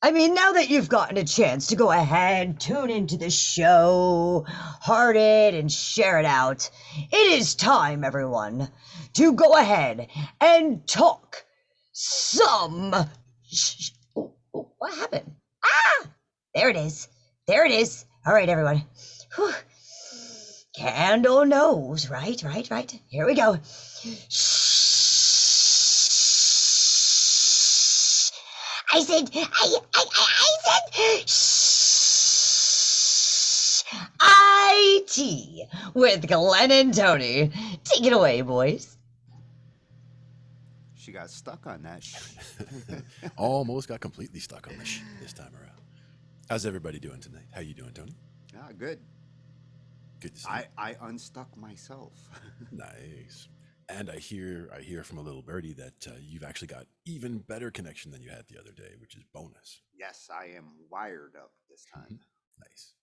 I mean, now that you've gotten a chance to go ahead, tune into the show, heart it, and share it out, it is time, everyone, to go ahead and talk some. What happened? Ah! There it is. There it is. All right, everyone. Whew. Candle nose. Right. Here we go. I said, shh. IT with Glenn and Tony. Take it away, boys. She got stuck on that. Almost got completely stuck on this time around. How's everybody doing tonight? How you doing, Tony? Ah, good. Good to see you. I unstuck myself. Nice. And I hear from a little birdie that you've actually got even better connection than you had the other day, which is bonus. Yes, I am wired up this time. Nice.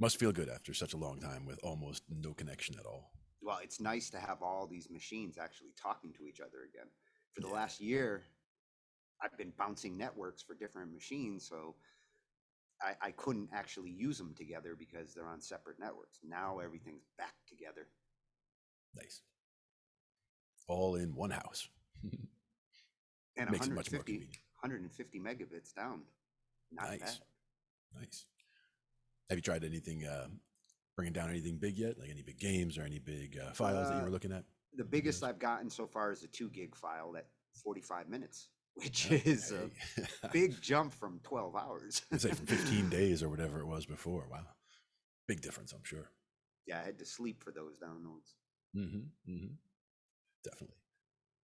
Must feel good after such a long time with almost no connection at all. Well, it's nice to have all these machines actually talking to each other again. For the last year, I've been bouncing networks for different machines, so I couldn't actually use them together because they're on separate networks. Now everything's back together. Nice. All in one house. And Makes it much more convenient. 150 megabits down. Not Nice. bad. Nice. Have you tried anything, bringing down anything big yet? Like any big games or any big files that you were looking at? The biggest I've gotten so far is a 2 gig file at 45 minutes, which is a big jump from 12 hours. I'd say from 15 days or whatever it was before. Wow. Big difference, I'm sure. Yeah, I had to sleep for those downloads. Definitely.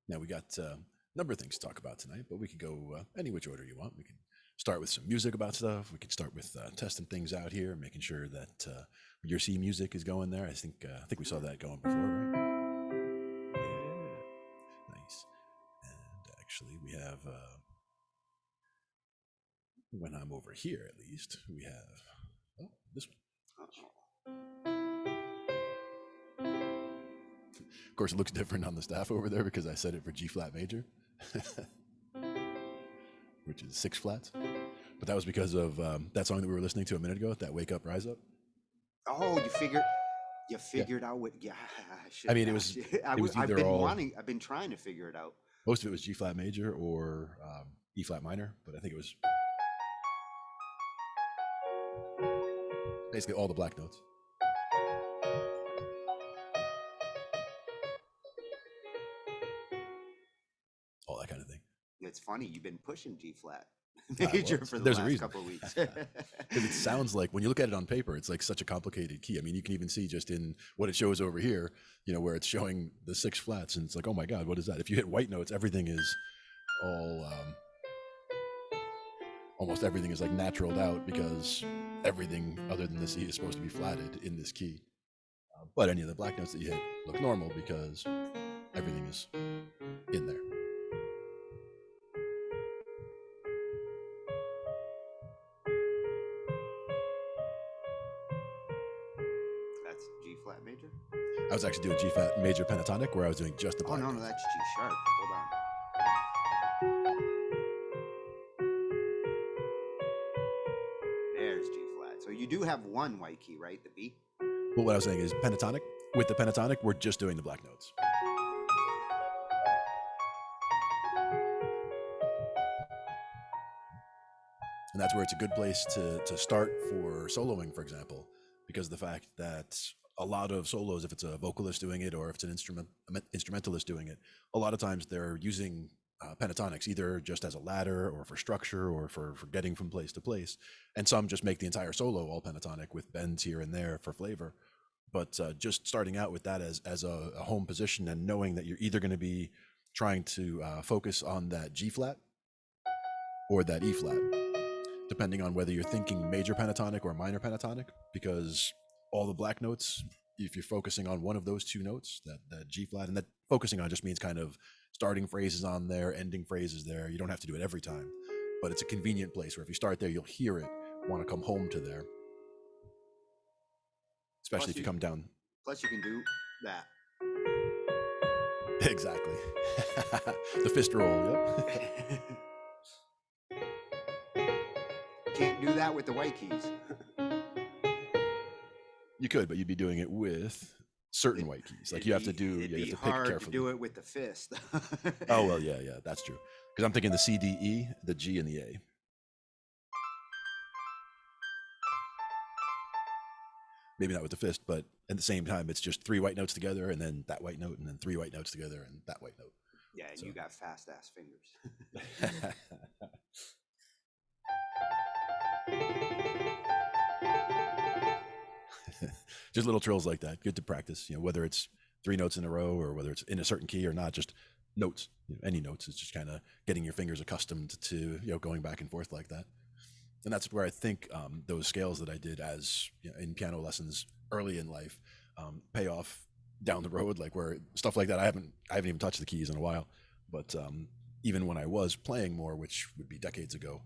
Now we got a number of things to talk about tonight, but we could go any which order you want. We can start with some music about stuff. We can start with testing things out here, making sure that your C music is going there. I think we saw that going before, right? Yeah. Nice. And actually, we have when I'm over here, at least we have this one. Of course, it looks different on the staff over there because I set it for G flat major, which is 6 flats. But that was because of that song that we were listening to a minute ago, that "Wake Up, Rise Up." Oh, you figured out what? Yeah, I mean, it was either I've been trying to figure it out. Most of it was G flat major or E flat minor, but I think it was basically all the black notes. All that kind of thing. It's funny, you've been pushing G flat major for the last couple of weeks. Because it sounds like, when you look at it on paper, it's like such a complicated key. I mean, you can even see just in what it shows over here, where it's showing the 6 flats, and it's like, oh my God, what is that? If you hit white notes, everything is all, almost everything is like naturaled out because everything other than the C is supposed to be flatted in this key. But any of the black notes that you hit look normal because everything is in there. That's G flat major? I was actually doing G flat major pentatonic, where I was doing just the black no, notes. that's G sharp. Hold on. There's G flat. So you do have one white key, right? The B? Well, what I was saying is pentatonic. With the pentatonic, we're just doing the black notes. And that's where it's a good place to start for soloing, for example, because the fact that a lot of solos, if it's a vocalist doing it or if it's an instrumentalist doing it, a lot of times they're using pentatonics either just as a ladder or for structure or for getting from place to place. And some just make the entire solo all pentatonic with bends here and there for flavor. But just starting out with that as a home position and knowing that you're either going to be trying to focus on that G flat or that E flat, depending on whether you're thinking major pentatonic or minor pentatonic, because all the black notes, if you're focusing on one of those two notes, that G flat, and that focusing on just means kind of starting phrases on there, ending phrases there. You don't have to do it every time, but it's a convenient place where if you start there, you'll hear it, want to come home to there. Especially if you come down. Plus you can do that. Exactly. The fist roll, yep. can't do that with the white keys. You could, but you'd be doing it with certain white keys. Like you have to do, It'd you have be to pick hard carefully. to do it with the fist. Oh well, yeah, that's true. Because I'm thinking the C, D, E, the G, and the A. Maybe not with the fist, but at the same time, it's just 3 white notes together, and then that white note, and then 3 white notes together, and that white note. Yeah, and So. you got fast ass fingers. Just little trills like that, good to practice. Whether it's 3 notes in a row or whether it's in a certain key or not, just notes. Any notes. It's just kind of getting your fingers accustomed to going back and forth like that. And that's where I think those scales that I did as in piano lessons early in life pay off down the road. Like where stuff like that, I haven't even touched the keys in a while. But even when I was playing more, which would be decades ago,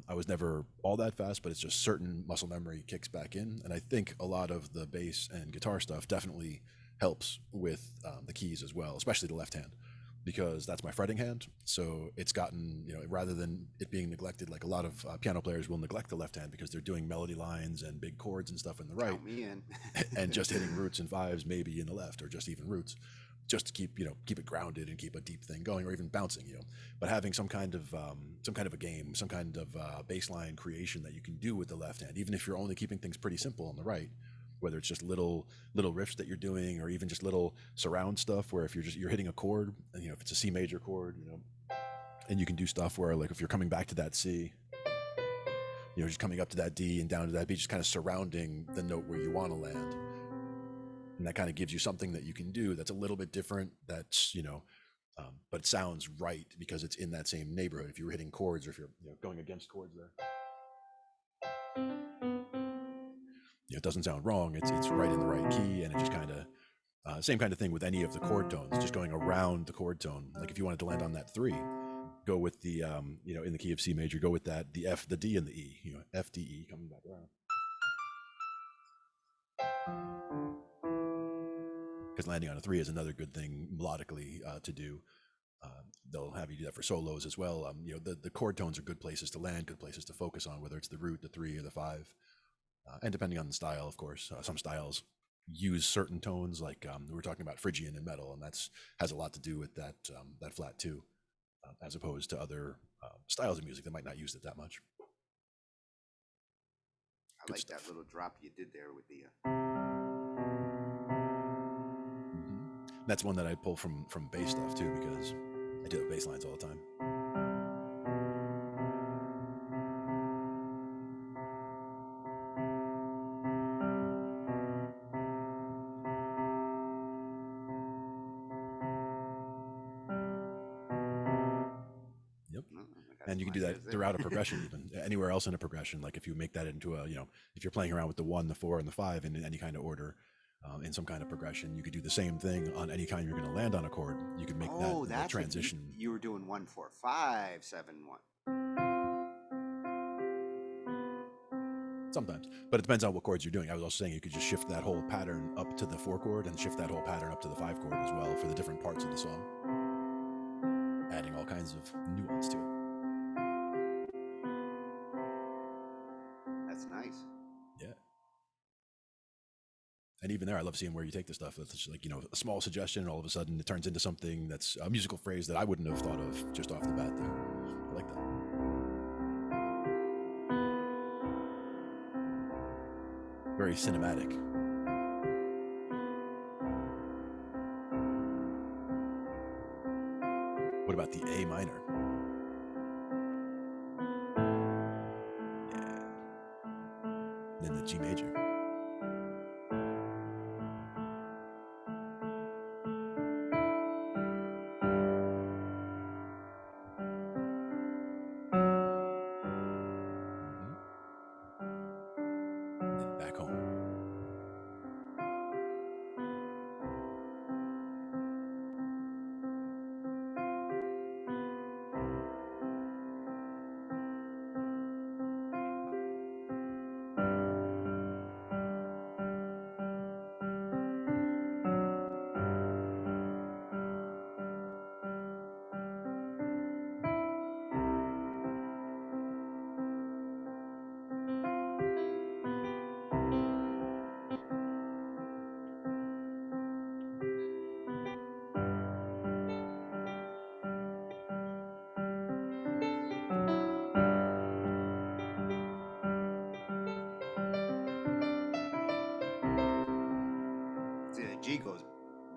I was never all that fast. But it's just certain muscle memory kicks back in, and I think a lot of the bass and guitar stuff definitely helps with the keys as well, especially the left hand, because that's my fretting hand. So it's gotten, rather than it being neglected, like a lot of piano players will neglect the left hand because they're doing melody lines and big chords and stuff in the right. Count me in. And just hitting roots and fives maybe in the left, or just even roots, just to keep it grounded and keep a deep thing going, or even bouncing. But having some kind of a game, some kind of bass line creation that you can do with the left hand, even if you're only keeping things pretty simple on the right, whether it's just little riffs that you're doing, or even just little surround stuff where if you're hitting a chord, and if it's a C major chord, and you can do stuff where, like, if you're coming back to that C, just coming up to that D and down to that B, just kind of surrounding the note where you want to land. And that kind of gives you something that you can do that's a little bit different, that's but it sounds right because it's in that same neighborhood. If you're hitting chords, or if you're going against chords there, it doesn't sound wrong. It's right in the right key, and it just kind of same kind of thing with any of the chord tones, just going around the chord tone. Like if you wanted to land on that 3, go with the in the key of C major, go with that, the F, the D, and the E. F, D, E, coming back around. Because landing on a 3 is another good thing melodically to do. They'll have you do that for solos as well. The chord tones are good places to land, good places to focus on, whether it's the root, the 3, or the 5. And depending on the style, of course, some styles use certain tones, like we were talking about Phrygian in metal, and that's has a lot to do with that flat 2, as opposed to other styles of music that might not use it that much. I like that little drop you did there with the. That's one that I pull from bass stuff too, because I do bass lines all the time. Yep. And you can do that throughout a progression, even anywhere else in a progression. Like if you make that into a, if you're playing around with the 1, the 4, and the 5 in any kind of order, in some kind of progression, you could do the same thing on any kind you're going to land on a chord. You could make that transition. You were doing 1, 4, 5, 7, 1. Sometimes, but it depends on what chords you're doing. I was also saying you could just shift that whole pattern up to the 4 chord and shift that whole pattern up to the 5 chord as well for the different parts of the song, adding all kinds of nuance to it. That's nice. Yeah. And even there, I love seeing where you take the stuff. That's just like, a small suggestion, and all of a sudden it turns into something that's a musical phrase that I wouldn't have thought of just off the bat there. I like that. Very cinematic. What about the A minor? Yeah. And then the G major. And then back home.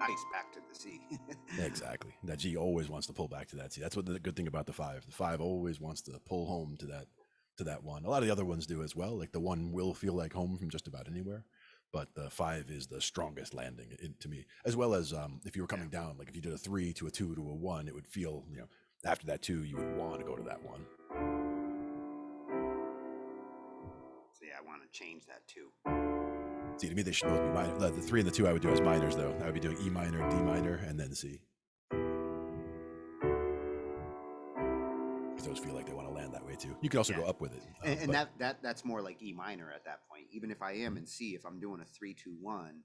twice back to the C. Exactly. That G always wants to pull back to that C. That's what the good thing about the 5. The 5 always wants to pull home to that 1. A lot of the other ones do as well. Like the 1 will feel like home from just about anywhere, but the 5 is the strongest landing to me. As well as if you were coming down, like if you did a 3 to a 2 to a 1, it would feel, after that 2, you would want to go to that 1. So yeah, I want to change that too. See, to me, they should both be minor. The 3 and the 2 I would do as minors, though. I would be doing E minor, D minor, and then C. Because those feel like they want to land that way too. You could also go up with it. And that's more like E minor at that point. Even if I am in C, if I'm doing a 3, 2, 1.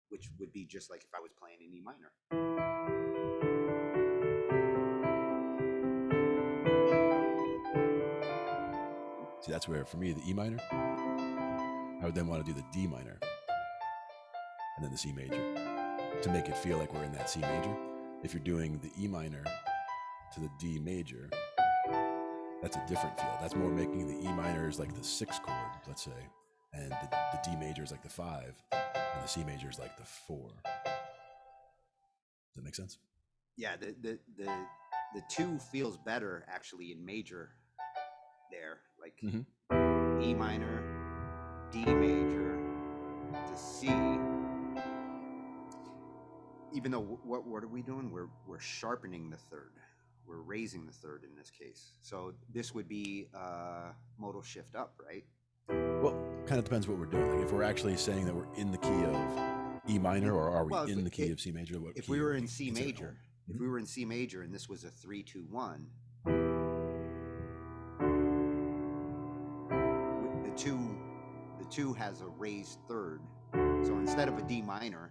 Which would be just like if I was playing in E minor. See, that's where, for me, the E minor, I would then want to do the D minor and then the C major to make it feel like we're in that C major. If you're doing the E minor to the D major, that's a different feel. That's more making the E minor is like the 6 chord, let's say, and the D major is like the 5, and the C major is like the 4. Does that make sense? Yeah, the 2 feels better actually in major there, like E minor, D major to C. Even though what are we doing? We're sharpening the 3rd. We're raising the 3rd in this case. So this would be modal shift up, right? Well, kind of depends what we're doing. Like if we're actually saying that we're in the key of E minor, or are we in the key of C major? If we were in C major, if we were in C major and this was a 3, 2, 1, the 2 has a raised 3rd. So instead of a D minor,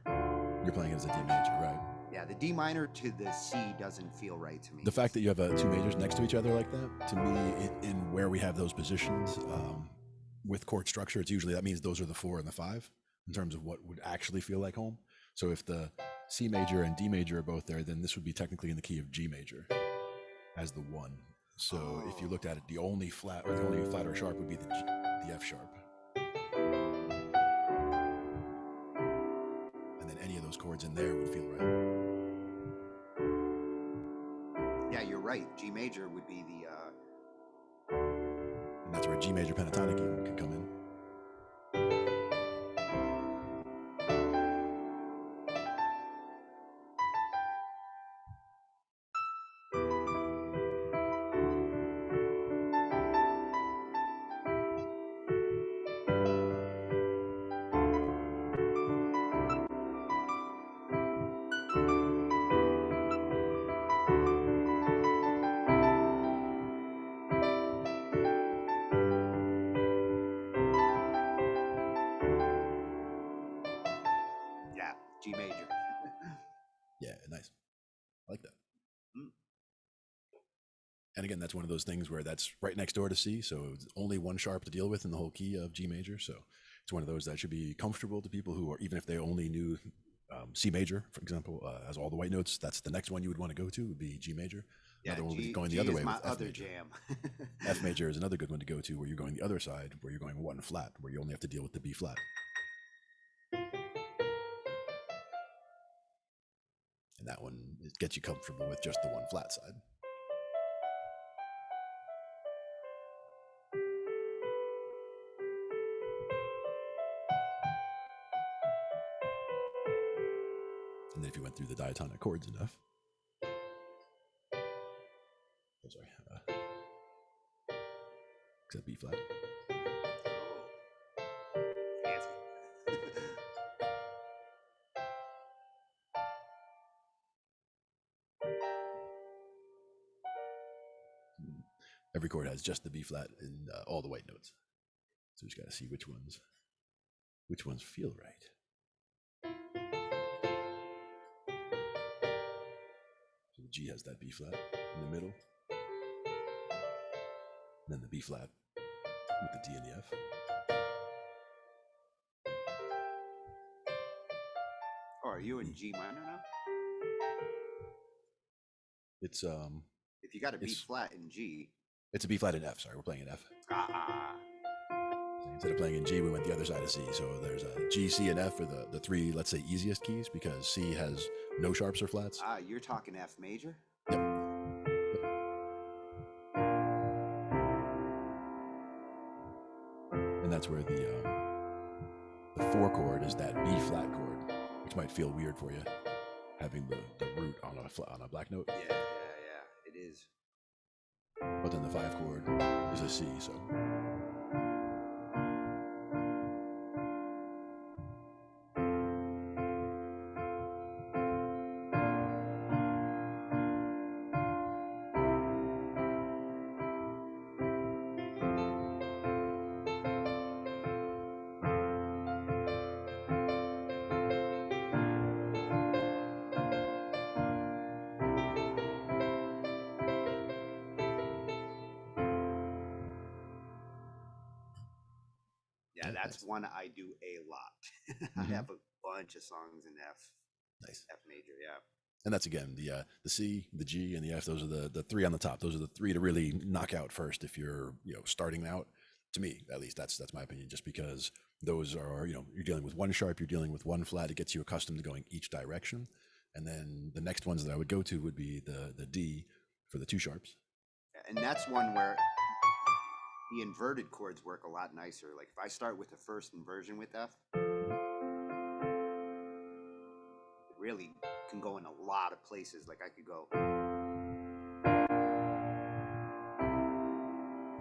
you're playing it as a D major, right? Yeah, the D minor to the C doesn't feel right to me. The fact that you have 2 majors next to each other like that, to me, in where we have those positions with chord structure, it's usually, that means those are the 4 and the 5 in terms of what would actually feel like home. So if the C major and D major are both there, then this would be technically in the key of G major as the 1. So if you looked at it, the only flat or sharp would be the F sharp. And then any of those chords in there would feel right. Yeah, you're right. G major would be the... And that's where G major pentatonic even could come in. G major. Yeah, nice. I like that. And again, that's one of those things where that's right next door to C, so it's only 1 sharp to deal with in the whole key of G major. So it's one of those that should be comfortable to people who are, even if they only knew C major, for example, as all the white notes, that's the next one you would want to go to would be G major. Yeah, another one would be going G the other is way my with F other major. jam. F major is another good one to go to, where you're going the other side, where you're going 1 flat, where you only have to deal with the B flat. And that one, it gets you comfortable with just the 1 flat side. And then if you went through the diatonic chords enough, except B flat. Every chord has just the B flat and all the white notes. So we just got to see which ones feel right. So the G has that B flat in the middle, and then the B flat with the D and the F. Oh, are you in G minor now? It's If you got a B flat in G. It's a B flat in F. Sorry, we're playing an F. Instead of playing in G, we went the other side of C. So there's a G, C, and F are the three, let's say, easiest keys, because C has no sharps or flats. You're talking F major? Yep. And that's where the 4 chord is that B flat chord, which might feel weird for you, having the root on a black note. Yeah, it is. But then the 5 chord is a C, so. Yeah, that's one I do a lot. I have a bunch of songs in F. Nice. F major, yeah. And that's again the C, the G, and the F. Those are the 3 on the top. Those are the 3 to really knock out first if you're starting out. To me, at least, that's my opinion. Just because those are you're dealing with one sharp, you're dealing with one flat. It gets you accustomed to going each direction. And then the next ones that I would go to would be the D for the 2 sharps. And that's one where the inverted chords work a lot nicer. Like if I start with the first inversion with F, it really can go in a lot of places. Like I could go,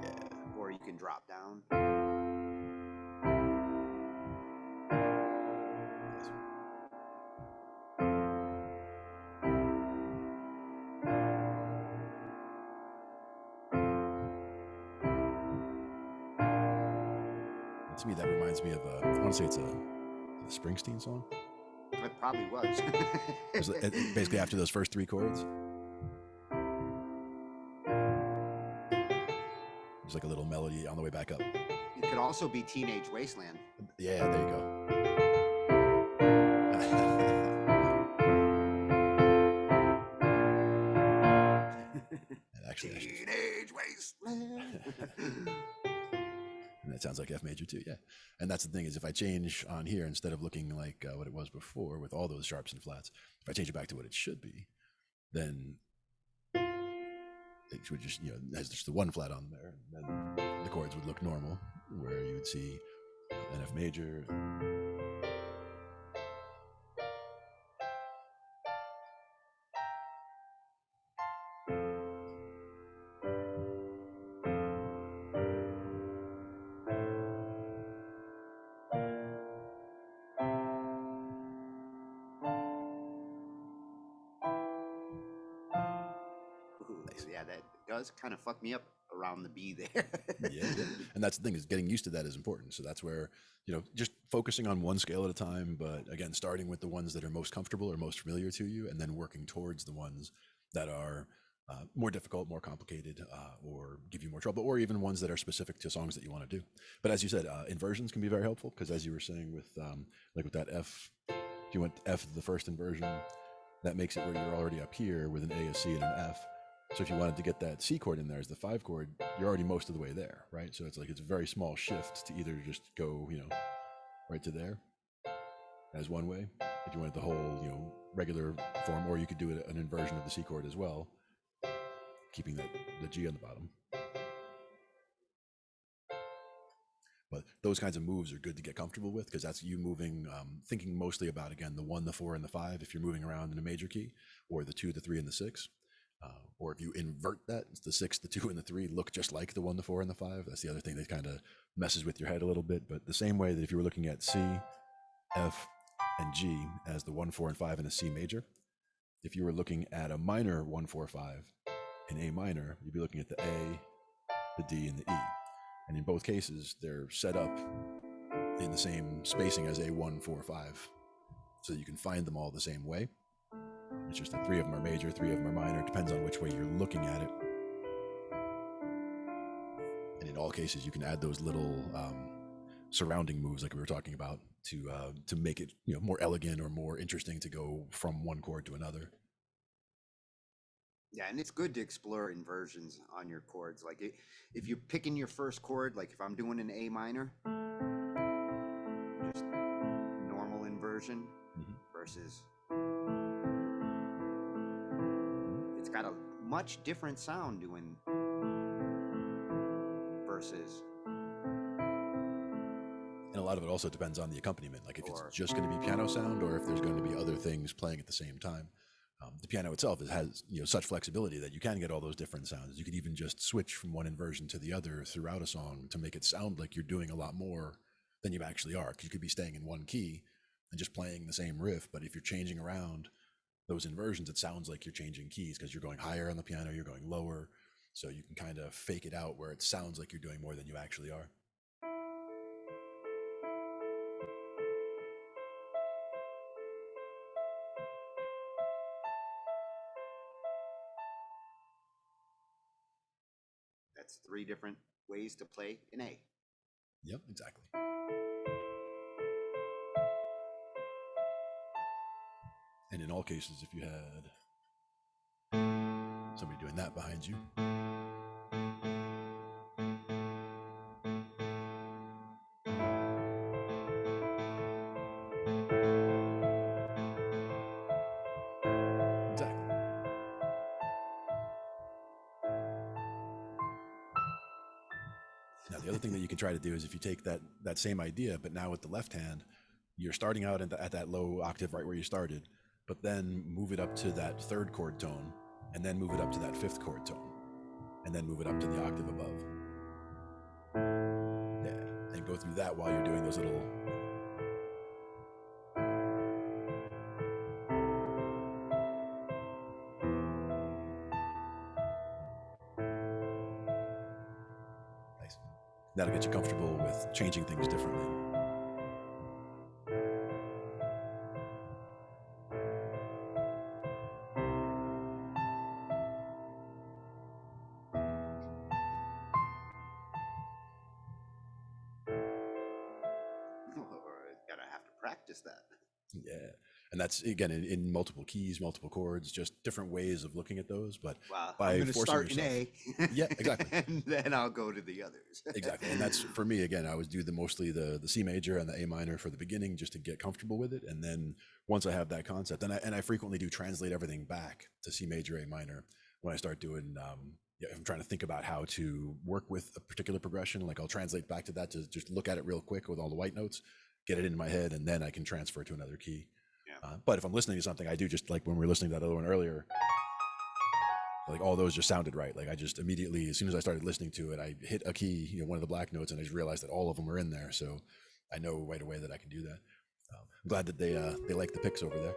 Yeah. Or you can drop down. To me, that reminds me of I want to say it's a Springsteen song. It probably was. Basically, after those first 3 chords, there's like a little melody on the way back up. It could also be Teenage Wasteland. Yeah, there you go. Actually, Teenage Wasteland. And that sounds like F major too, yeah. And that's the thing, is if I change on here, instead of looking like what it was before with all those sharps and flats, if I change it back to what it should be, then it would just, has just the 1 flat on there, and then the chords would look normal, where you would see an F major. Nice. Yeah, that does kind of fuck me up around the B there. Yeah. And that's the thing, is getting used to that is important. So that's where, just focusing on one scale at a time, but again, starting with the ones that are most comfortable or most familiar to you, and then working towards the ones that are more difficult, more complicated, or give you more trouble, or even ones that are specific to songs that you want to do. But as you said, inversions can be very helpful, because as you were saying with like with that F, if you went F the first inversion, that makes it where you're already up here with an A, a C, and an F. So if you wanted to get that C chord in there as the 5 chord, you're already most of the way there, right? So it's like it's a very small shift to either just go, right to there as one way, if you wanted the whole, regular form, or you could do an inversion of the C chord as well, keeping the G on the bottom. But those kinds of moves are good to get comfortable with, because that's you moving, thinking mostly about, again, the 1, the 4, and the 5 if you're moving around in a major key, or the 2, the 3, and the 6. Or if you invert that, the 6, the 2, and the 3 look just like the 1, the 4, and the 5. That's the other thing that kind of messes with your head a little bit. But the same way that if you were looking at C, F, and G as the 1, 4, and 5 in a C major, if you were looking at a minor 1, 4, 5 in A minor, you'd be looking at the A, the D, and the E. And in both cases, they're set up in the same spacing as A1, 4, 5. So you can find them all the same way. It's just that 3 of them are major, 3 of them are minor. It depends on which way you're looking at it. And in all cases, you can add those little surrounding moves like we were talking about to make it more elegant or more interesting to go from one chord to another. Yeah, and it's good to explore inversions on your chords. Like if you're picking your first chord, like if I'm doing an A minor, just normal inversion Mhm. versus it's got a much different sound doing versus And a lot of it also depends on the accompaniment. Like if it's or just going to be piano sound, or if there's going to be other things playing at the same time. The piano itself has such flexibility that you can get all those different sounds. You could even just switch from one inversion to the other throughout a song to make it sound like you're doing a lot more than you actually are. Because you could be staying in one key and just playing the same riff, but if you're changing around those inversions, it sounds like you're changing keys because you're going higher on the piano, you're going lower, so you can kind of fake it out where it sounds like you're doing more than you actually are. that's three different ways to play an A. Yep, exactly. And in all cases, if you had somebody doing that behind you, exactly. Now, the other thing that you can try to do is if you take that same idea, but now with the left hand, you're starting out at that low octave right where you started, but then move it up to that third chord tone, and then move it up to that fifth chord tone, and then move it up to the octave above. Yeah, and go through that while you're doing those little. Nice. That'll get you comfortable with changing things differently. Or gotta have to practice that. Yeah. And that's again in multiple keys, multiple chords, just different ways of looking at those. But Well, I'm by going to forcing start in yourself, A. yeah, exactly. And then I'll go to the others. Exactly. And that's for me, again, I always do mostly the C major and the A minor for the beginning just to get comfortable with it. And then once I have that concept, and I frequently do translate everything back to C major, A minor when I start doing, if I'm trying to think about how to work with a particular progression, like I'll translate back to that to just look at it real quick with all the white notes, get it in my head, and then I can transfer to another key. Yeah. But if I'm listening to something, I do just like when we were listening to that other one earlier, like all those just sounded right. Like I just immediately, as soon as I started listening to it, I hit a key, one of the black notes, and I just realized that all of them were in there. So I know right away that I can do that. I'm glad that they like the picks over there.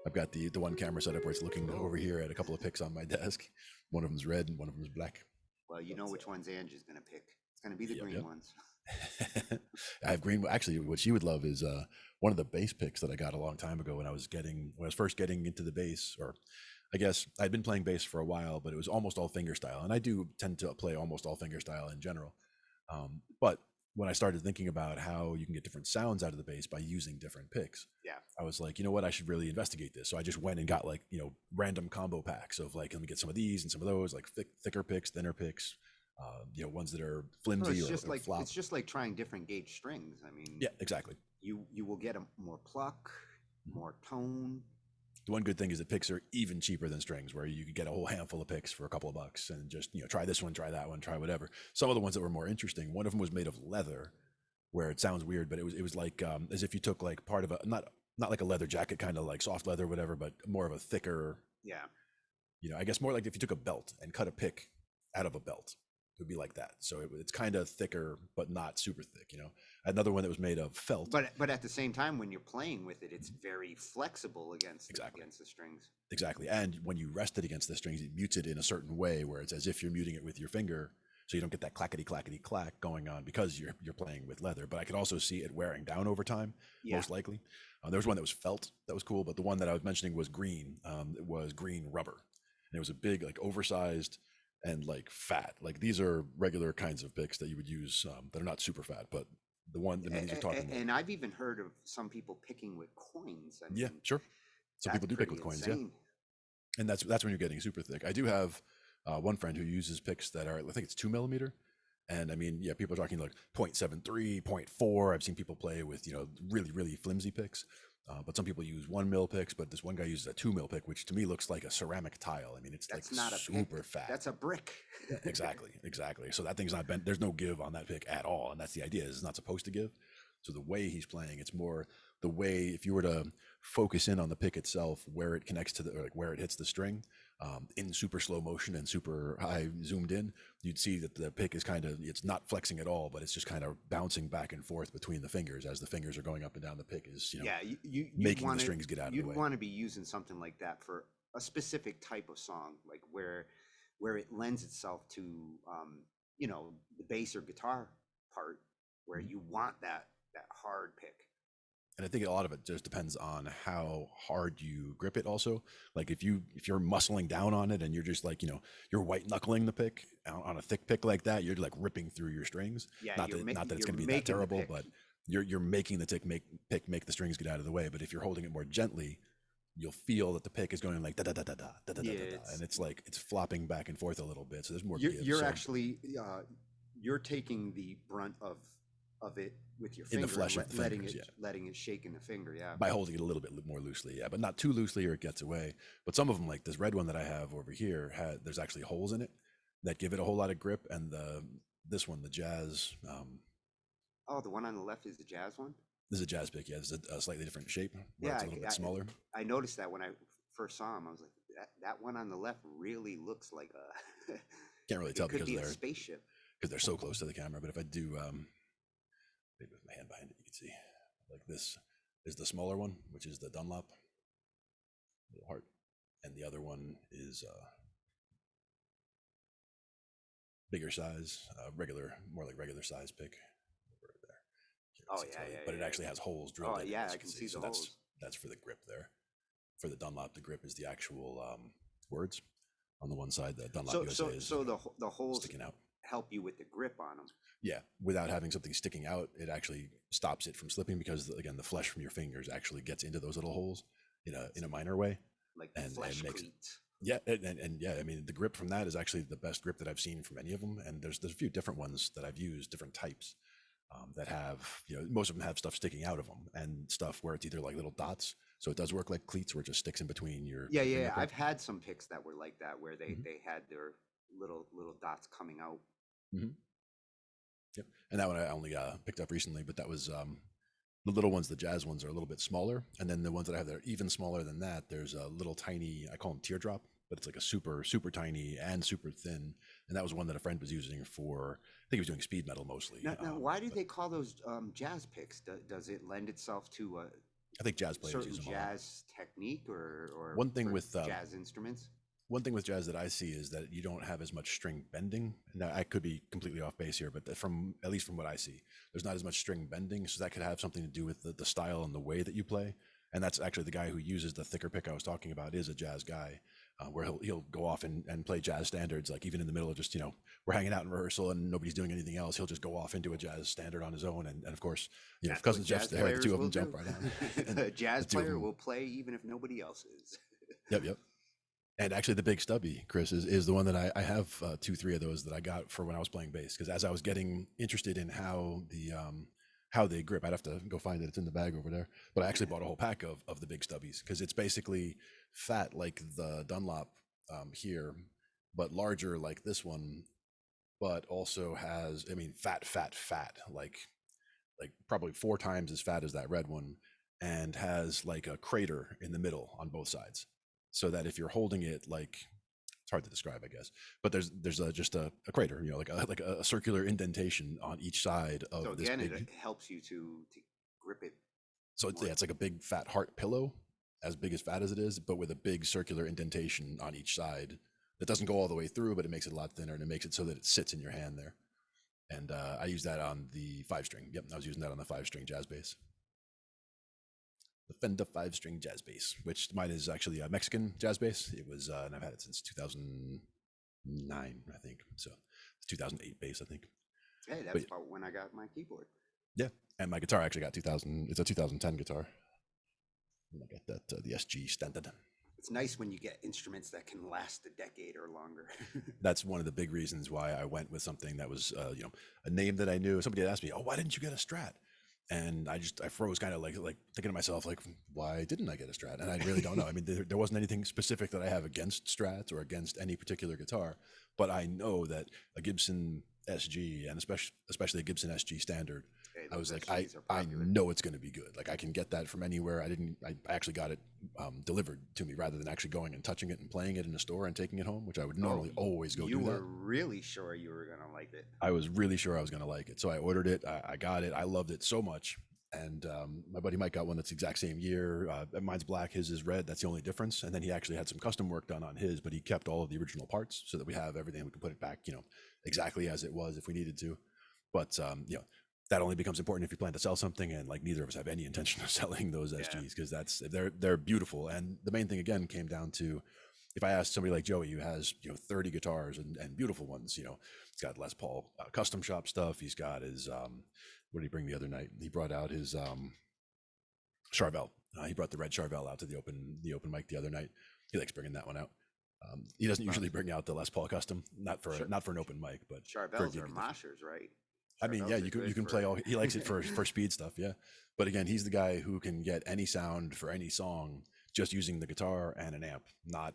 I've got the one camera set up where it's looking over here at a couple of picks on my desk. One of them's red and one of them's black. Well, you know which ones Angie's going to pick. It's going to be the green ones. I have green. Actually, what she would love is one of the bass picks that I got a long time ago when I was first getting into the bass, or I guess I'd been playing bass for a while, but it was almost all fingerstyle, and I do tend to play almost all fingerstyle in general. But when I started thinking about how you can get different sounds out of the bass by using different picks, Yeah. I was like, you know what, I should really investigate this. So I just went and got like random combo packs of like, let me get some of these and some of those, like thicker picks, thinner picks, ones that are flimsy Well, or flop. it's just like trying different gauge strings. I mean, Yeah, exactly. you will get a more pluck, more tone. The one good thing is that picks are even cheaper than strings, where you could get a whole handful of picks for a couple of bucks and just try this one, try that one, try whatever. Some of the ones that were more interesting, one of them was made of leather, where it sounds weird, but it was like as if you took like part of a not like a leather jacket, kind of like soft leather, whatever, but more of a thicker. Yeah. I guess more like if you took a belt and cut a pick out of a belt, it would be like that. So it's kind of thicker, but not super thick. Another one that was made of felt. But at the same time, when you're playing with it, it's very flexible against the strings. Exactly. And when you rest it against the strings, it mutes it in a certain way where it's as if you're muting it with your finger, so you don't get that clackety clack going on because you're playing with leather. But I could also see it wearing down over time, most likely. There was one that was felt that was cool, but the one that I was mentioning was green. It was green rubber, and it was a big, like oversized and like fat. Like these are regular kinds of picks that you would use that are not super fat, but the minis you're talking about. And I've even heard of some people picking with coins. I mean, yeah, sure. Some people do pick with coins. Yeah. And that's when you're getting super thick. I do have one friend who uses picks that are, I think it's 2 millimeter. And I mean, yeah, people are talking like 0.73, 0.4. I've seen people play with, really, really flimsy picks. But some people use 1 mil picks, but this one guy uses a 2 mil pick, which to me looks like a ceramic tile. I mean, it's like That's not a pick. super fat. That's a brick. Yeah, exactly. So that thing's not bent. There's no give on that pick at all. And that's the idea, is it's not supposed to give. So the way he's playing, it's more the way, if you were to focus in on the pick itself, where it connects to or like where it hits the string, in super slow motion and super high zoomed in, you'd see that the pick is it's not flexing at all, but it's just kind of bouncing back and forth between the fingers as the fingers are going up and down. The pick is, Yeah, making the strings get out of the way. You'd want to be using something like that for a specific type of song, like where it lends itself to, the bass or guitar part, where you want that hard pick. And I think a lot of it just depends on how hard you grip it also. Like if you're muscling down on it and you're just like, you're white knuckling the pick on a thick pick like that, you're like ripping through your strings. Yeah, not that it's going to be that terrible, but you're making the pick make the strings get out of the way. But if you're holding it more gently, you'll feel that the pick is going like da da da da da da da da da, and it's like it's flopping back and forth a little bit. So there's more. You're actually you're taking the brunt of it with your finger, in the flesh of the fingers, letting it shake in the finger, by holding it a little bit more loosely, but not too loosely or it gets away. But some of them, like this red one that I have over here, there's actually holes in it that give it a whole lot of grip, and this one, the Jazz. Oh, the one on the left is the Jazz one. This is a Jazz pick. Yeah, it's a slightly different shape. Where it's a little bit smaller. I noticed that when I first saw him. I was like, that one on the left really looks like a. Can't really tell because they're a spaceship. Because they're so close to the camera. But if I do, maybe with my hand behind it, you can see. Like this is the smaller one, which is the Dunlop little heart, and the other one is bigger size, more like regular size pick. Over there. Oh yeah, but it actually has holes drilled in it. Yeah, I can see the holes. That's for the grip there. For the Dunlop, the grip is the actual words on the one side. The Dunlop USA is so the holes sticking out. Help you with the grip on them. Yeah, without having something sticking out, it actually stops it from slipping because, again, the flesh from your fingers actually gets into those little holes in a minor way. Like the flesh cleats. Yeah, and yeah, I mean, the grip from that is actually the best grip that I've seen from any of them. And there's a few different ones that I've used, different types that have, most of them have stuff sticking out of them and stuff where it's either like little dots. So it does work like cleats where it just sticks in between your. Yeah. I've had some picks that were like that where they had their little dots coming out. Mm-hmm. Yep. And that one I only picked up recently, but that was the little ones. The Jazz ones are a little bit smaller, and then the ones that I have that are even smaller than that. There's a little tiny, I call them teardrop, but it's like a super tiny and super thin. And that was one that a friend was using for, I think he was doing speed metal mostly. Now why do they call those jazz picks? Does it lend itself to I think jazz players use them jazz technique or one thing with jazz instruments? One thing with jazz that I see is that you don't have as much string bending. Now, I could be completely off base here, but at least from what I see, there's not as much string bending. So that could have something to do with the style and the way that you play. And that's actually the guy who uses the thicker pick I was talking about is a jazz guy, where he'll go off and play jazz standards, like even in the middle of just, we're hanging out in rehearsal and nobody's doing anything else. He'll just go off into a jazz standard on his own. And of course, if Cousin Jeff's there, the two of them jump right on. A jazz player will play even if nobody else is. Yep. And actually, the big stubby, Chris, is the one that I have 2-3 of those that I got for when I was playing bass. Because as I was getting interested in how they grip, I'd have to go find it. It's in the bag over there. But I actually bought a whole pack of the big stubbies because it's basically fat like the Dunlop here, but larger like this one, but also has, fat, like probably 4 times as fat as that red one, and has like a crater in the middle on both sides. So that if you're holding it, like, it's hard to describe, I guess, but there's just a crater, like a circular indentation on each side of so this. Again, it helps you to grip it. So it's like a big fat heart pillow, as big as fat as it is, but with a big circular indentation on each side that doesn't go all the way through, but it makes it a lot thinner and it makes it so that it sits in your hand there. And I use that on the 5-string. Yep, I was using that on the 5-string jazz bass. The Fender 5-string jazz bass, which mine is actually a Mexican jazz bass. It was, and I've had it since 2009, I think. So it's 2008 bass, I think. Hey, that's about when I got my keyboard. Yeah, and my guitar actually got 2000. It's a 2010 guitar. And I got that the SG standard. It's nice when you get instruments that can last a decade or longer. That's one of the big reasons why I went with something that was, a name that I knew. Somebody had asked me, "Oh, why didn't you get a Strat?" And I froze, kind of like thinking to myself, like, why didn't I get a Strat? And I really don't know. I mean, there wasn't anything specific that I have against Strats or against any particular guitar, but I know that a Gibson SG, and especially a Gibson SG Standard, Hey, I those was like, SGs are I popular. know it's going to be good. Like, I can get that from anywhere. I actually got it delivered to me rather than actually going and touching it and playing it in a store and taking it home, which I would normally always go You do were that. really sure you were gonna like it. I was really sure I was going to like it. So I ordered it. I got it. I loved it so much. And my buddy Mike got one that's the exact same year. Mine's black, his is red. That's the only difference. And then he actually had some custom work done on his, but he kept all of the original parts so that we have everything. We can put it back, exactly as it was if we needed to. But that only becomes important if you plan to sell something, and like neither of us have any intention of selling those SGs, because they're beautiful. And the main thing again came down to, if I asked somebody like Joey, who has 30 guitars and beautiful ones, he's got Les Paul custom shop stuff. He's got his what did he bring the other night? He brought out his Charvel. He brought the red Charvel out to the open mic the other night. He likes bringing that one out. He doesn't usually bring out the Les Paul custom, not for an open mic, but Charvels are moshers, right? I mean, yeah, you can play all. He likes it for speed stuff, yeah. But again, he's the guy who can get any sound for any song just using the guitar and an amp, not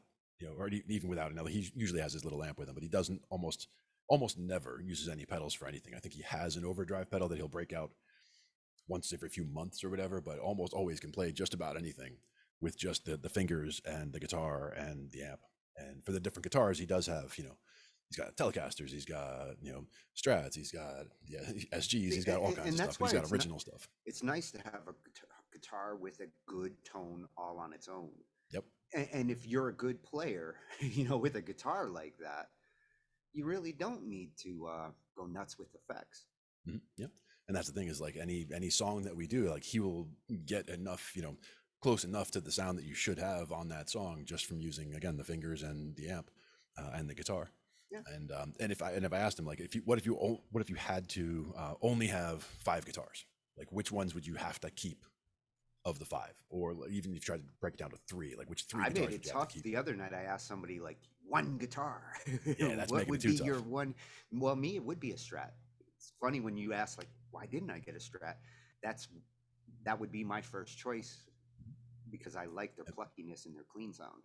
or even without another. He usually has his little amp with him, but he doesn't almost never uses any pedals for anything. I think he has an overdrive pedal that he'll break out once every few months or whatever, but almost always can play just about anything with just the fingers and the guitar and the amp. And for the different guitars, he does have, he's got Telecasters, he's got, Strats, he's got SGs, he's got all kinds of stuff. He's got original stuff. It's nice to have a guitar with a good tone all on its own. Yep. And if you're a good player, with a guitar like that, you really don't need to go nuts with effects. Mm-hmm. Yep. And that's the thing, is like any song that we do, like he will get enough, close enough to the sound that you should have on that song just from using, again, the fingers and the amp and the guitar. Yeah. And if I asked him, like, what if you had to only have 5 guitars, like which ones would you have to keep of the 5, or even if you tried to break it down to 3, like which 3 guitars I made it tough the other night. I asked somebody, like, one guitar. Yeah, that's what making would it too be tough. your one? Well, me, it would be a Strat. It's funny when you ask, like, why didn't I get a Strat? That would be my first choice, because I like their pluckiness and their clean sound.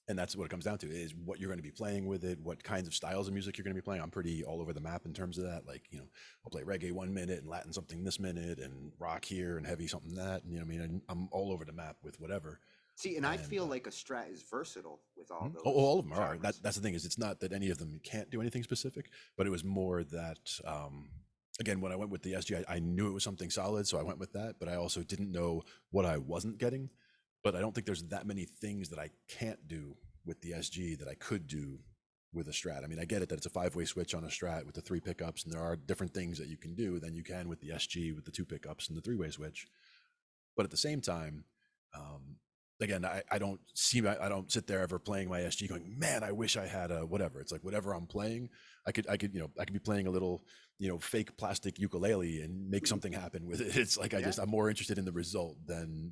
And that's what it comes down to, is what you're going to be playing with it, what kinds of styles of music you're going to be playing. I'm pretty all over the map in terms of that. Like, I'll play reggae 1 minute and Latin something this minute and rock here and heavy something that. And I'm all over the map with whatever. See, and I feel like a Strat is versatile with all those. All of them are. That's the thing, is it's not that any of them can't do anything specific, but it was more that, again, when I went with the SG, I knew it was something solid, so I went with that, but I also didn't know what I wasn't getting. But I don't think there's that many things that I can't do with the SG that I could do with a Strat. I mean, I get it that it's a 5-way switch on a Strat with the 3 pickups, and there are different things that you can do than you can with the SG with the 2 pickups and the 3-way switch. But at the same time, again, I don't sit there ever playing my SG going, man, I wish I had a whatever. It's like, whatever I'm playing, I could be playing a little, fake plastic ukulele and make something happen with it. It's like, I'm more interested in the result than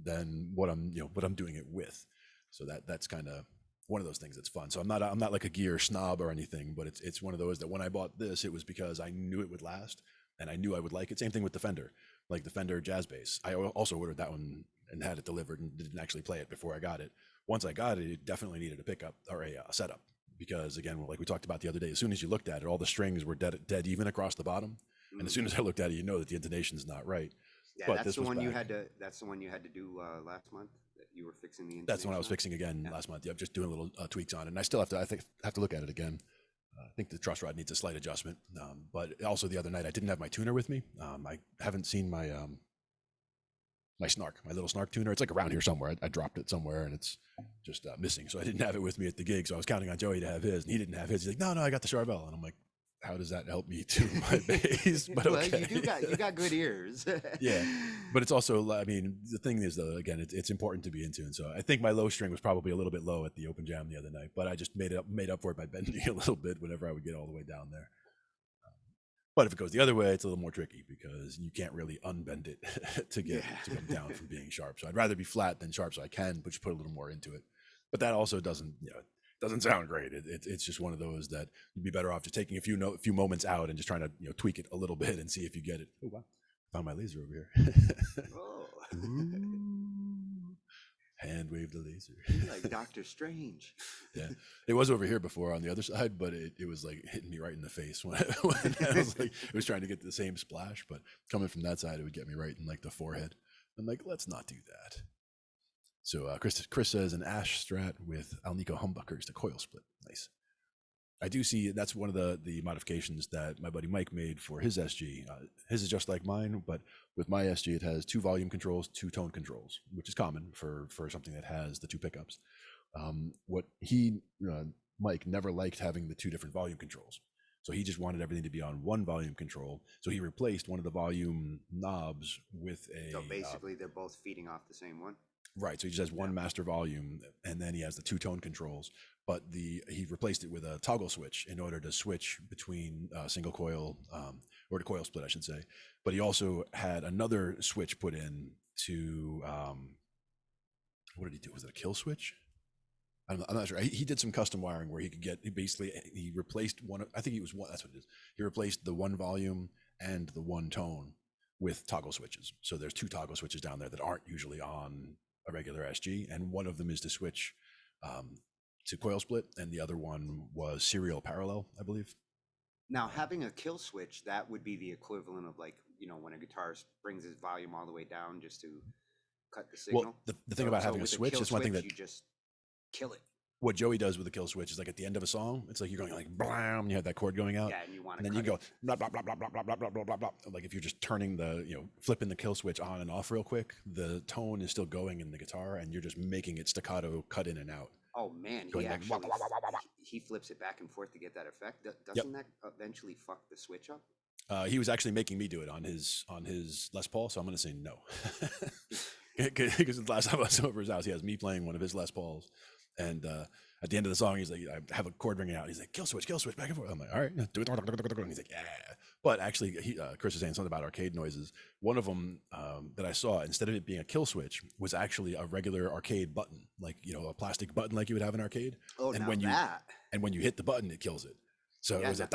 what I'm doing it with. So that's kind of one of those things that's fun. So I'm not like a gear snob or anything, but it's one of those that when I bought this, it was because I knew it would last and I knew I would like it. Same thing with the Fender, like the Fender Jazz Bass. I also ordered that one and had it delivered and didn't actually play it before I got it. Once I got it, it definitely needed a pickup or a setup, because again, like we talked about the other day, as soon as you looked at it, all the strings were dead even across the bottom. Mm-hmm. And as soon as I looked at it, you know that the intonation's not right. Yeah, but that's the one you had to. That's the one you had to do last month. That you were fixing the intonation. That's the one I was fixing again last month. Yeah, just doing little tweaks on it, and I still have to look at it again. I think the truss rod needs a slight adjustment. But also the other night I didn't have my tuner with me. I haven't seen my my little snark tuner. It's like around here somewhere. I dropped it somewhere and it's just missing. So I didn't have it with me at the gig. So I was counting on Joey to have his, and he didn't have his. He's like, no, I got the Charvel. And I'm like, how does that help me tune my bass? But well, okay. you got good ears. Yeah, but it's also, I mean, the thing is though, again, it's important to be in tune. So I think my low string was probably a little bit low at the open jam the other night, but I just made up for it by bending a little bit whenever I would get all the way down there. But if it goes the other way, it's a little more tricky because you can't really unbend it to come down from being sharp. So I'd rather be flat than sharp, so I can, but just put a little more into it. but that also doesn't, doesn't sound great. It's just one of those that you'd be better off just taking a few moments out and just trying to tweak it a little bit and see if you get it. Oh wow, found my laser over here. Oh, Ooh. Hand wave the laser. you're like Doctor Strange. Yeah, it was over here before on the other side, but it was like hitting me right in the face when I was like, it was trying to get the same splash, but coming from that side, it would get me right in like the forehead. I'm like, let's not do that. So Chris says an Ash Strat with Alnico humbuckers to coil split. Nice. I do see that's one of the modifications that my buddy Mike made for his SG. His is just like mine, but with my SG, it has 2 volume controls, 2 tone controls, which is common for something that has the 2 pickups. What Mike never liked having the 2 different volume controls. So he just wanted everything to be on 1 volume control. So he replaced one of the volume knobs with a. So basically, they're both feeding off the same one. Right. So he just has 1 master volume, and then he has the 2 tone controls. But he replaced it with a toggle switch in order to switch between single coil or to coil split, I should say. But he also had another switch put in to what did he do? Was it a kill switch? I'm not sure. He did some custom wiring where he could get. He replaced one. I think he was one. That's what it is. He replaced the 1 volume and the 1 tone with toggle switches. So there's 2 toggle switches down there that aren't usually on a regular SG, and one of them is to switch to coil split, and the other one was serial parallel, I believe. Now, having a kill switch, that would be the equivalent of like, when a guitarist brings his volume all the way down just to cut the signal. Well, the thing about having a switch is one thing that you just kill it. What Joey does with the kill switch is like at the end of a song, it's like you're going like blam, you have that chord going out. Yeah, and you want to. And then you go blah blah blah blah blah blah blah blah blah blah blah. Like if you're just turning flipping the kill switch on and off real quick, the tone is still going in the guitar, and you're just making it staccato, cut in and out. Oh man, he flips it back and forth to get that effect. Doesn't that eventually fuck the switch up? He was actually making me do it on his Les Paul, so I'm going to say no. Because the last time I was over his house, he has me playing one of his Les Pauls. And at the end of the song, he's like, I have a chord ringing out. He's like, kill switch, back and forth. I'm like, all right, do it. And he's like, yeah. But actually, Chris was saying something about arcade noises. One of them that I saw, instead of it being a kill switch, was actually a regular arcade button, like, a plastic button like you would have in arcade. Oh, and when you hit the button, it kills it. So it was like,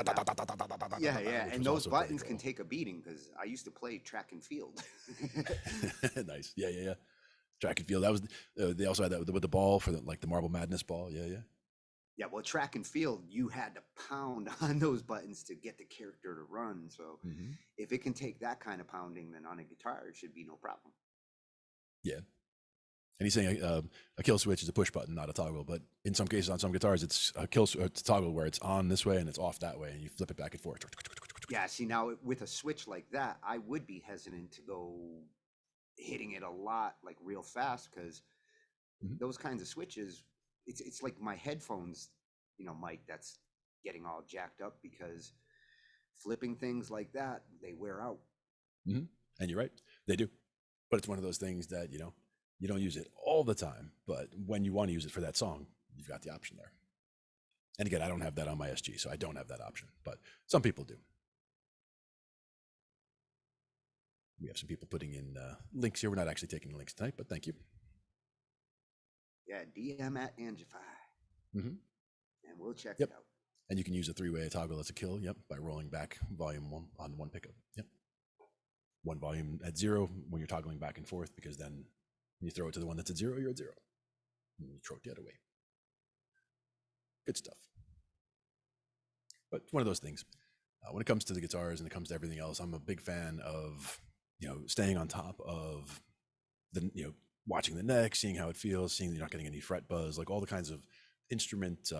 yeah. And those buttons can take a beating because I used to play track and field. Nice. Yeah. Track and field. That was they also had that with the ball for the Marble Madness ball. Yeah, well, track and field, you had to pound on those buttons to get the character to run. So if it can take that kind of pounding, then on a guitar it should be no problem. Yeah. And he's saying a kill switch is a push button, not a toggle. But in some cases, on some guitars, it's a toggle where it's on this way and it's off that way, and you flip it back and forth. Yeah, see, now with a switch like that, I would be hesitant to go hitting it a lot, like real fast, because those kinds of switches, it's like my headphones, Mike, that's getting all jacked up because flipping things like that, they wear out. And you're right, they do. But it's one of those things that, you don't use it all the time, but when you want to use it for that song, you've got the option there. And again, I don't have that on my SG, so I don't have that option, but some people do. We have some people putting in links here. We're not actually taking links tonight, but thank you. Yeah, DM at Angify. And we'll check it out. And you can use a 3-way toggle as a kill, by rolling back volume 1 on 1 pickup. 1 volume at 0 when you're toggling back and forth, because then when you throw it to the one that's at 0, you're at 0. And you throw it the other way. Good stuff. But it's one of those things. When it comes to the guitars and it comes to everything else, I'm a big fan of staying on top of the, watching the neck, seeing how it feels, seeing that you're not getting any fret buzz, like all the kinds of instrument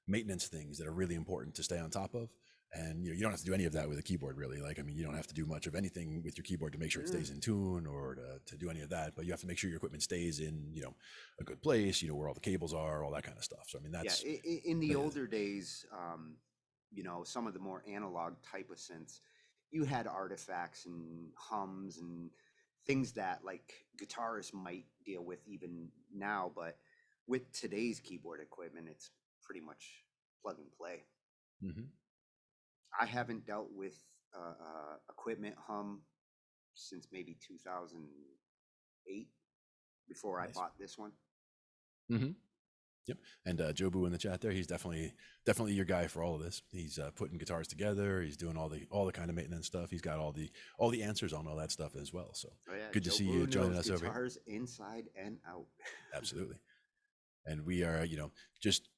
maintenance things that are really important to stay on top of. And you don't have to do any of that with a keyboard, really. You don't have to do much of anything with your keyboard to make sure it stays in tune or to do any of that. But you have to make sure your equipment stays in, a good place, where all the cables are, all that kind of stuff. So, I mean, that's... Yeah, in the older days, some of the more analog type of synths, you had artifacts and hums and things that guitarists might deal with even now, but with today's keyboard equipment, it's pretty much plug and play. I haven't dealt with equipment hum since maybe 2008 before I bought this one. Yep. And Jobu in the chat there, he's definitely your guy for all of this. He's putting guitars together. He's doing all the kind of maintenance stuff. He's got all the answers on all that stuff as well. So good to see you joining us over here. Guitars inside and out. Absolutely. And we are, just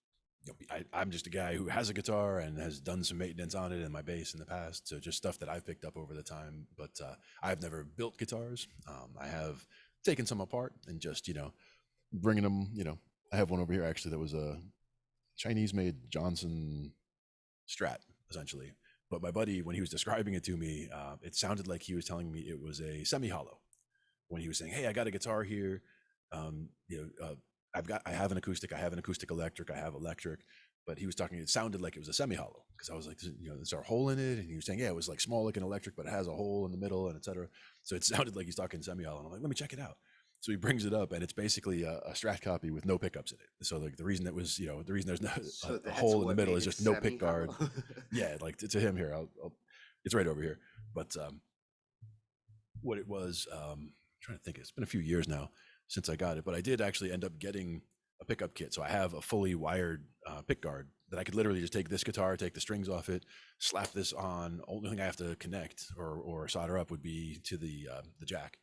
I'm just a guy who has a guitar and has done some maintenance on it and my bass in the past. So just stuff that I've picked up over the time. But I've never built guitars. I have taken some apart and just bringing them. I have one over here actually that was a Chinese-made Johnson Strat, essentially. But my buddy, when he was describing it to me, it sounded like he was telling me it was a semi-hollow. When he was saying, "Hey, I got a guitar here. I have an acoustic. I have an acoustic electric. I have electric." But he was talking. It sounded like it was a semi-hollow because I was like, "Is there a hole in it?" And he was saying, "Yeah, it was like small like an electric, but it has a hole in the middle, and etc." So it sounded like he's talking semi-hollow. And I'm like, "Let me check it out." So he brings it up, and it's basically a Strat copy with no pickups in it. So like the reason it was, the reason there's no a hole in the middle is just no pick guard. Yeah, like to him here, it's right over here. But what it was, I'm trying to think, it's been a few years now since I got it, but I did actually end up getting a pickup kit. So I have a fully wired pick guard that I could literally just take this guitar, take the strings off it, slap this on. Only thing I have to connect or solder up would be to the jack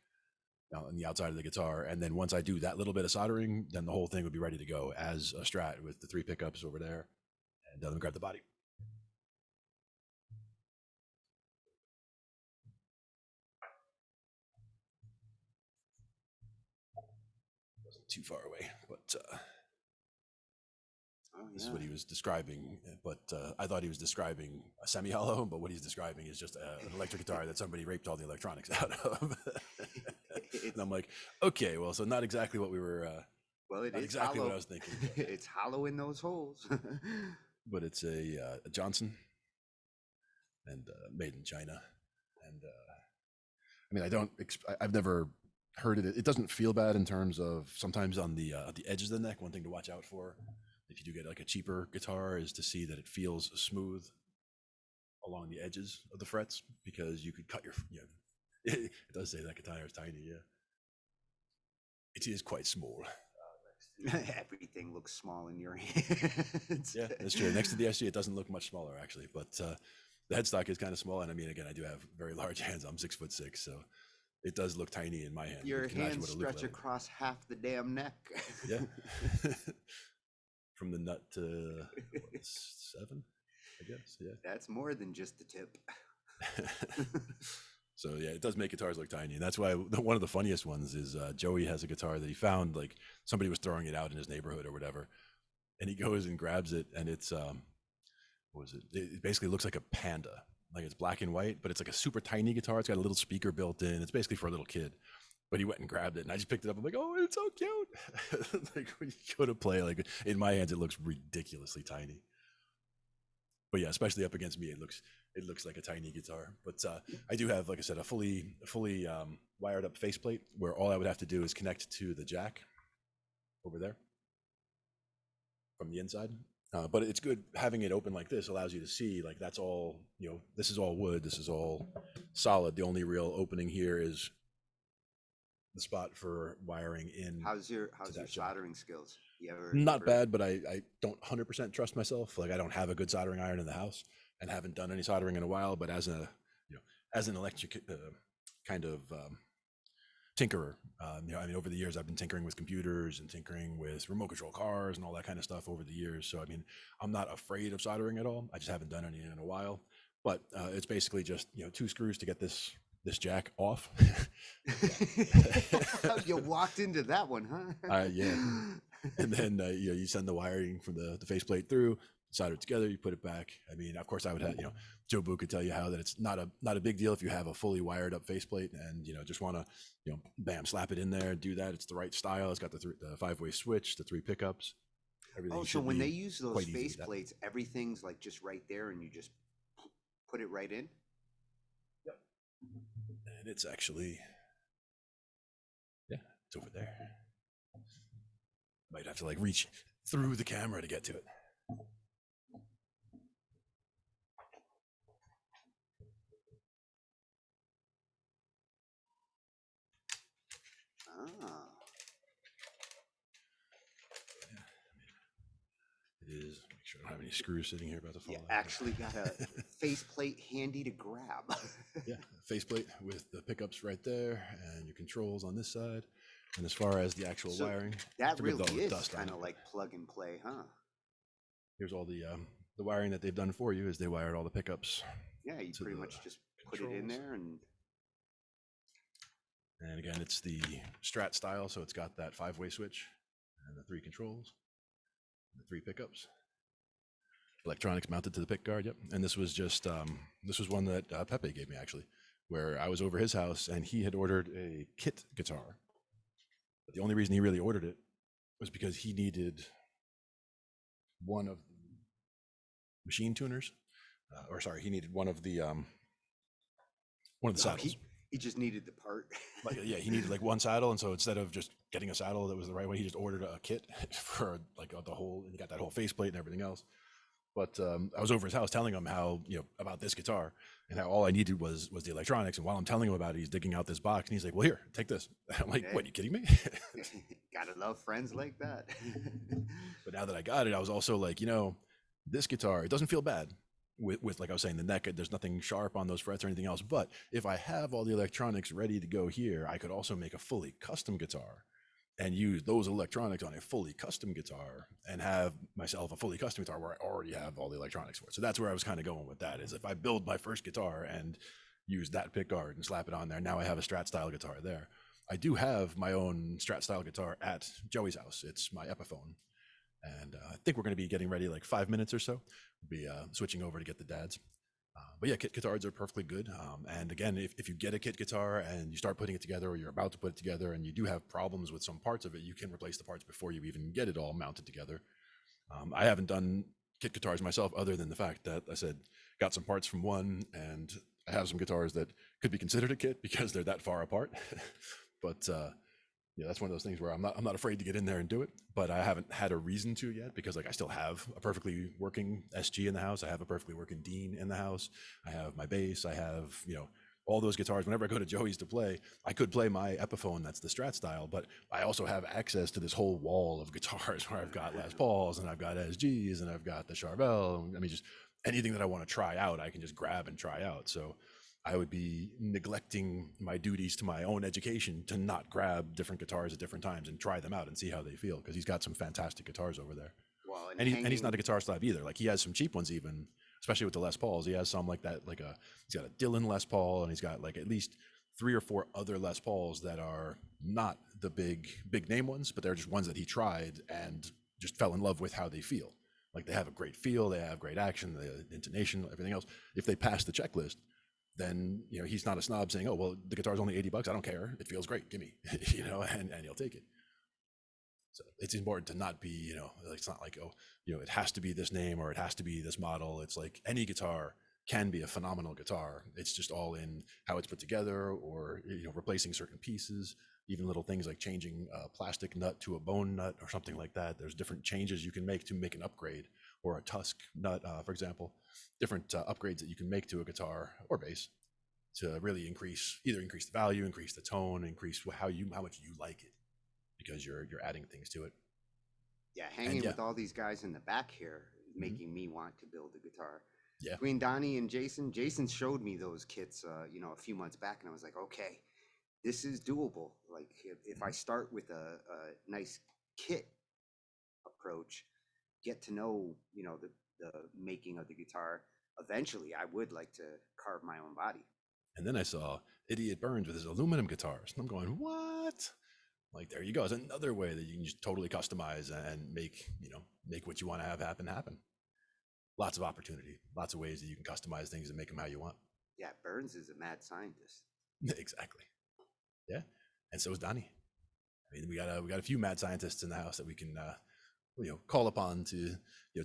on the outside of the guitar. And then once I do that little bit of soldering, then the whole thing would be ready to go as a Strat with the 3 pickups over there. And let me grab the body. Wasn't too far away, but this is what he was describing. But I thought he was describing a semi-hollow, but what he's describing is just an electric guitar that somebody raped all the electronics out of. And I'm like, okay, well, so not exactly what we were. Well, it is exactly hollow. what I was thinking. It's hollow in those holes. But it's a Johnson and made in China. And I mean, I've never heard it. It doesn't feel bad in terms of sometimes on the edges of the neck. One thing to watch out for if you do get like a cheaper guitar is to see that it feels smooth along the edges of the frets, because you could cut your, it does say that guitar is tiny. Yeah, it is quite small. Everything looks small in your hands. Yeah, that's true. Next to the SG, it doesn't look much smaller actually, but the headstock is kind of small. And I mean, again, I do have very large hands. I'm 6'6", so it does look tiny in my hand. Your hands stretch across half the damn neck. Yeah. From the nut to 7, I guess. Yeah. That's more than just the tip. So yeah, it does make guitars look tiny, and that's why one of the funniest ones is Joey has a guitar that he found, like somebody was throwing it out in his neighborhood or whatever, and he goes and grabs it, and it's what was it? It basically looks like a Panda, like it's black and white, but it's like a super tiny guitar. It's got a little speaker built in. It's basically for a little kid. But he went and grabbed it, and I just picked it up. I'm like, oh, it's so cute. Like when you go to play, like in my hands, it looks ridiculously tiny. But yeah, especially up against me, it looks like a tiny guitar. But I do have, like I said, a fully wired up faceplate where all I would have to do is connect to the jack over there from the inside. But it's good having it open like this allows you to see, like that's all, this is all wood. This is all solid. The only real opening here is the spot for wiring in. How's your soldering skills? Not bad, but I don't 100% trust myself. Like I don't have a good soldering iron in the house and haven't done any soldering in a while. But as an electric kind of tinkerer, I mean, over the years I've been tinkering with computers and tinkering with remote control cars and all that kind of stuff over the years. So I mean, I'm not afraid of soldering at all. I just haven't done any in a while. But it's basically just 2 screws to get this jack off. You walked into that one, huh? Yeah. And then you send the wiring from the faceplate through, solder it together, you put it back. I mean, of course, I would have Joe Boo could tell you how that it's not a big deal if you have a fully wired up faceplate and just want to bam, slap it in there, do that. It's the right style. It's got the 5-way switch, the 3 pickups. Everything. Oh, so when they use those faceplates, everything's like just right there, and you just put it right in. Yep. And it's actually, it's over there. Might have to like reach through the camera to get to it. is, make sure I don't have any screws sitting here about to fall You out. actually got a faceplate handy to grab. Yeah, faceplate with the pickups right there and your controls on this side. And as far as the actual So wiring, that forgive all really the is dust on kind it. of like plug and play, huh? Here's all the wiring that they've done for you. Is they wired all the pickups Yeah, you to pretty the much just put it in controls. there and And again, it's the Strat style, so it's got that 5-way switch and the 3 controls, the 3 pickups. Electronics mounted to the pick guard. Yep. And this was just this was one that Pepe gave me actually, where I was over his house and he had ordered a kit guitar. But the only reason he really ordered it was because he needed one of the machine tuners, or sorry, he needed one of the saddles. he just needed the part. Like, yeah, he needed like one saddle, and so instead of just getting a saddle that was the right way, he just ordered a kit for like the whole, and he got that whole faceplate and everything else. But I was over his house telling him how, about this guitar and how all I needed was the electronics. And while I'm telling him about it, he's digging out this box and he's like, "Well, here, take this." I'm like, Okay. "What, are you kidding me?" Gotta love friends like that. But now that I got it, I was also like, this guitar, it doesn't feel bad with like I was saying, the neck, there's nothing sharp on those frets or anything else. But if I have all the electronics ready to go here, I could also make a fully custom guitar and use those electronics on a fully custom guitar and have myself a fully custom guitar where I already have all the electronics for it. So that's where I was kind of going with that, is if I build my first guitar and use that pick guard and slap it on there, now I have a Strat style guitar there. I do have my own Strat style guitar at Joey's house. It's my Epiphone. And I think we're going to be getting ready like 5 minutes or so. We'll be switching over to get the dad's. But yeah, kit guitars are perfectly good. And again, if you get a kit guitar and you start putting it together, or you're about to put it together and you do have problems with some parts of it, you can replace the parts before you even get it all mounted together. I haven't done kit guitars myself, other than the fact that I said, got some parts from one, and I have some guitars that could be considered a kit because they're that far apart. But yeah, that's one of those things where I'm not afraid to get in there and do it, but I haven't had a reason to yet, because like I still have a perfectly working SG in the house. I have a perfectly working Dean in the house. I have my bass. I have, all those guitars. Whenever I go to Joey's to play, I could play my Epiphone, that's the Strat style, but I also have access to this whole wall of guitars where I've got Les Pauls and I've got SGs and I've got the Charvel. I mean, just anything that I want to try out, I can just grab and try out. So I would be neglecting my duties to my own education to not grab different guitars at different times and try them out and see how they feel, because he's got some fantastic guitars over there. Well, And he's not a guitar slab either. Like, he has some cheap ones even, especially with the Les Pauls. He has some like that, he's got a Dylan Les Paul, and he's got like at least 3 or 4 other Les Pauls that are not the big name ones, but they're just ones that he tried and just fell in love with how they feel. Like, they have a great feel, they have great action, the intonation, everything else. If they pass the checklist, then he's not a snob saying, "Oh, well, the guitar's only $80. I don't care. It feels great. Give me," and he'll take it. So it's important to not be, it's not like, oh, it has to be this name or it has to be this model. It's like any guitar can be a phenomenal guitar. It's just all in how it's put together, or replacing certain pieces, even little things like changing a plastic nut to a bone nut or something like that. There's different changes you can make to make an upgrade, or a tusk nut, for example, different upgrades that you can make to a guitar or bass to really either increase the value, increase the tone, increase how much you like it, because you're adding things to it. Yeah, hanging with all these guys in the back here is making me want to build a guitar. Yeah. Between Donnie and Jason showed me those kits, a few months back, and I was like, okay, this is doable. Like, if I start with a nice kit approach, get to know, the making of the guitar, eventually I would like to carve my own body. And then I saw Idiot Burns with his aluminum guitars, and I'm going, what? Like, there you go. It's another way that you can just totally customize and make what you want to have happen. Lots of opportunity, lots of ways that you can customize things and make them how you want. Yeah, Burns is a mad scientist. Exactly. Yeah, and so is Donnie. I mean, we got a few mad scientists in the house that we can call upon to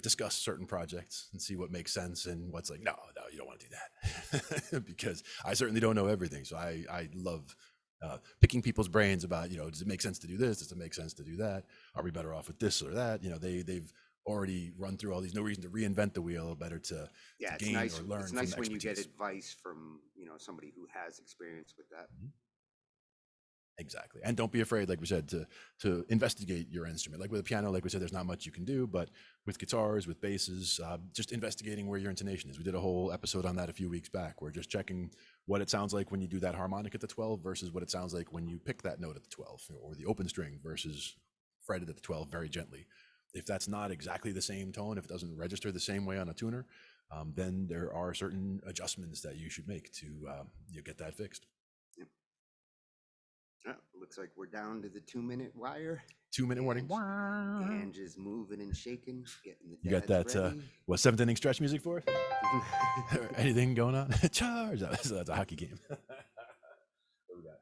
discuss certain projects and see what makes sense and what's like, no, you don't want to do that, because I certainly don't know everything. So I love picking people's brains about, does it make sense to do this? Does it make sense to do that? Are we better off with this or that? They've already run through all these. No reason to reinvent the wheel. Better to gain or learn. It's nice from when you get expertise. advice from somebody who has experience with that. Mm-hmm. Exactly. And don't be afraid, like we said, to investigate your instrument. Like with a piano, like we said, there's not much you can do, but with guitars, with basses, just investigating where your intonation is. We did a whole episode on that a few weeks back. We're just checking what it sounds like when you do that harmonic at the 12 versus what it sounds like when you pick that note at the 12, or the open string versus fretted at the 12 very gently. If that's not exactly the same tone, if it doesn't register the same way on a tuner, then there are certain adjustments that you should make to get that fixed. Looks like we're down to the 2-minute wire. 2-minute warning. And just moving and shaking, getting the You got that what, 7th inning stretch music for it? Anything going on? Charge! That's a hockey game. What we got?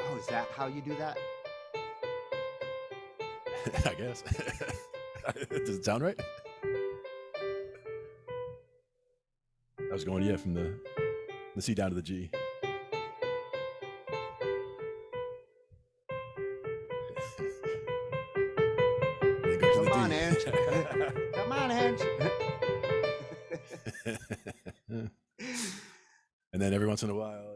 Oh, is that how you do that? I guess. Does it sound right? I was going, from the C down to the G. Come on, Ange. Come on, Ange. And then every once in a while,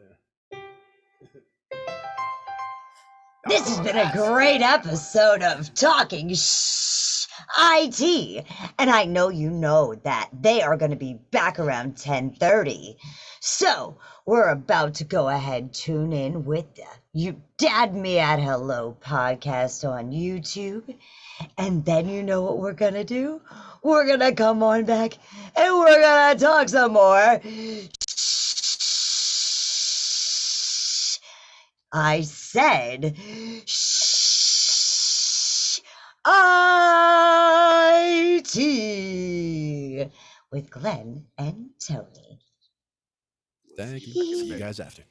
This has been a great episode of Talking Shhh I.T. And I know you know that they are going to be back around 10:30. So we're about to go ahead, tune in with the You Dad Me at Hello podcast on YouTube. And then you know what we're going to do? We're going to come on back and we're going to talk some more. I said, shh, I.T. with Glenn and Tony. thank you. See you guys after.